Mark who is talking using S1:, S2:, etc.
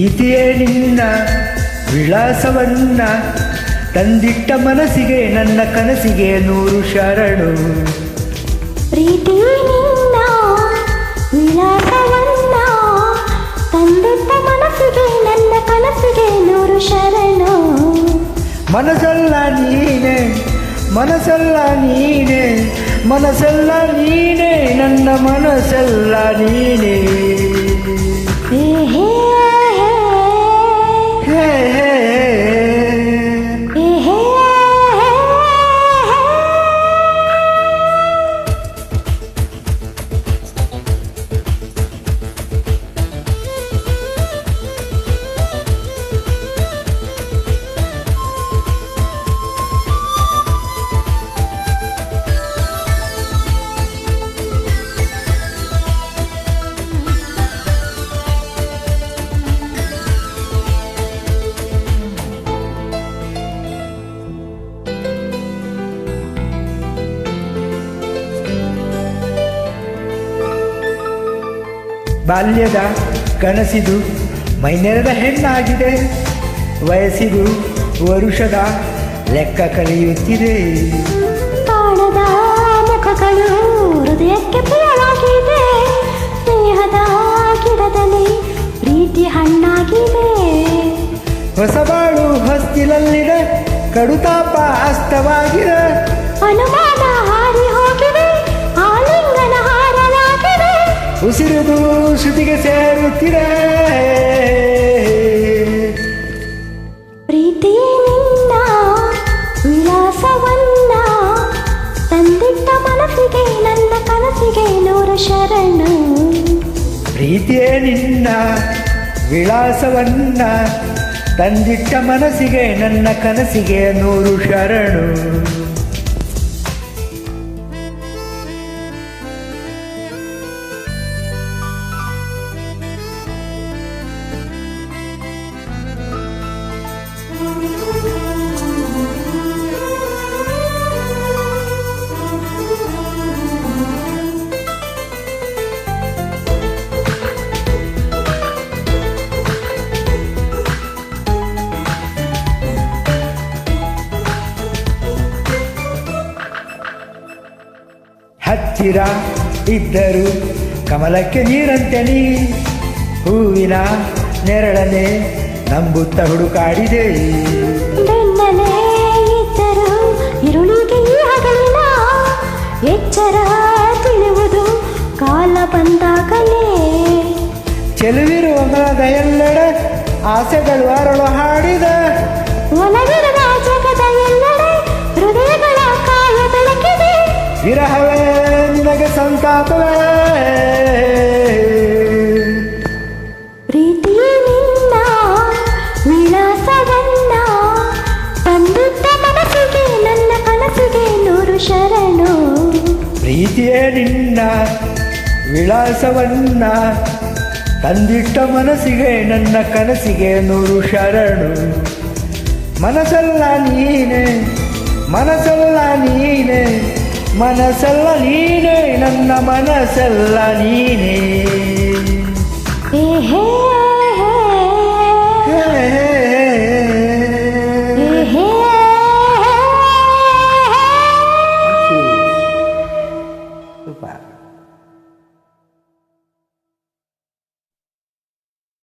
S1: ಪ್ರೀತಿಯೇ ನಿನ್ನ ವಿಳಾಸವನ್ನ ತಂದಿಟ್ಟ ಮನಸ್ಸಿಗೆ ನನ್ನ ಕನಸಿಗೆ 100 ಶರಣು.
S2: ಪ್ರೀತಿ ನಿನ್ನ ವಿಳಾಸವನ್ನ ತಂದಿಟ್ಟ ಮನಸ್ಸಿಗೆ ನನ್ನ ಕನಸಿಗೆ 100 ಶರಣು.
S1: ಮನಸ್ಸಲ್ಲ ನೀನೆ ಮನಸ್ಸಲ್ಲ ನೀನೆ ಮನಸ್ಸಲ್ಲ ನೀನೆ ನನ್ನ ಮನಸ್ಸಲ್ಲ ನೀನೆ.
S2: ಹೇ ಹೇ
S1: ಹೇ ಹೇ ಬಾಲ್ಯದ ಕನಸಿದು ಮೈನೆರೆದ ಹೆಣ್ಣಾಗಿದೆ, ವಯಸ್ಸಿದು ವರುಷದ ಲೆಕ್ಕ ಕಳೆಯುತ್ತಿದೆ.
S2: ಕಾಣದ ಮುಖಗಳು ಹೃದಯಕ್ಕೆ ಪ್ರಿಯವಾಗಿದೆ, ಸ್ನೇಹದ ಗಿಡದಲ್ಲಿ ಪ್ರೀತಿ ಹಣ್ಣಾಗಿದೆ.
S1: ಹೊಸಬಾಳು ಹೊಸ್ತಿಲಲ್ಲಿದೆ, ಕಡುತಾಪ ಅಸ್ತವಾಗಿದೆ.
S2: ಅನುಮಾನ ಹಾರಿ ಹೋಗಿದೆ, ಆಲಿಂಗನ ಹಾರಲಾಗಿದೆ.
S1: ಉಸಿರುದು ಶ್ರುತಿಗೆ ಸೇರುತ್ತಿದೆ.
S2: ಪ್ರೀತಿ ನಿನ್ನ ವಿಳಾಸವನ್ನ ತಂದಿಟ್ಟ ಮನಸ್ಸಿಗೆ ನನ್ನ ಕನಸಿಗೆ 100 ಶರಣು.
S1: ಪ್ರೀತಿಯೇ ನಿನ್ನ ವಿಳಾಸವನ್ನ ತಂದಿಟ್ಟ ಮನಸ್ಸಿಗೆ ನನ್ನ ಕನಸಿಗೆ 100 ಶರಣು. ಹತ್ತಿರ ಇದ್ದರು ಕಮಲಕ್ಕೆ ನೀರಂತೆ ನೀ, ಹೂವಿನ ನೆರಳನೆ ನಂಬುತ್ತ ಹುಡುಕಾಡಿದೆ.
S2: ಬೆನ್ನಲೇ ಇದ್ದರು ಇರುಳಿಗೆ ಹಗಲಿನ ಎಚ್ಚರ ತಿಳಿಯುವುದು ಕಾಲ ಬಂದಾಗಲೇ.
S1: ಚೆಲುವಿರುವ ಮರದ ಎಲ್ಲೆಡೆ ಆಸೆಗಳು ಅರಳು ಹಾಡಿದ,
S2: ಒಲವಿರುವ ಜಗದ ಎಲ್ಲೆಡೆ ಹೃದಯಗಳ ಕಾಯ ಬೆಳಕಿದೆ.
S1: ವಿರಹವೇ ನಿನಗೆ ಸಂತಾಪವೇ.
S2: ಪ್ರೀತಿ ನಿನ್ನ ವಿಳಾಸವನ್ನ ತಂದಿಟ್ಟ ಮನಸ್ಸಿಗೆ ನನ್ನ ಕನಸಿಗೆ 100 ಶರಣು.
S1: ಪ್ರೀತಿಯೇ ನಿನ್ನ ವಿಳಾಸವನ್ನ ತಂದಿಟ್ಟ ಮನಸ್ಸಿಗೆ ನನ್ನ ಕನಸಿಗೆ 100 ಶರಣು. ಮನಸ್ಸಲ್ಲ ನೀನೆ ಮನಸ್ಸಲ್ಲ ನೀನೆ ಮನಸ್ಸಲ್ಲ ನೀನೆ ನನ್ನ ಮನಸ್ಸಲ್ಲ ನೀನೆ.
S2: ಹೇ ಹೇ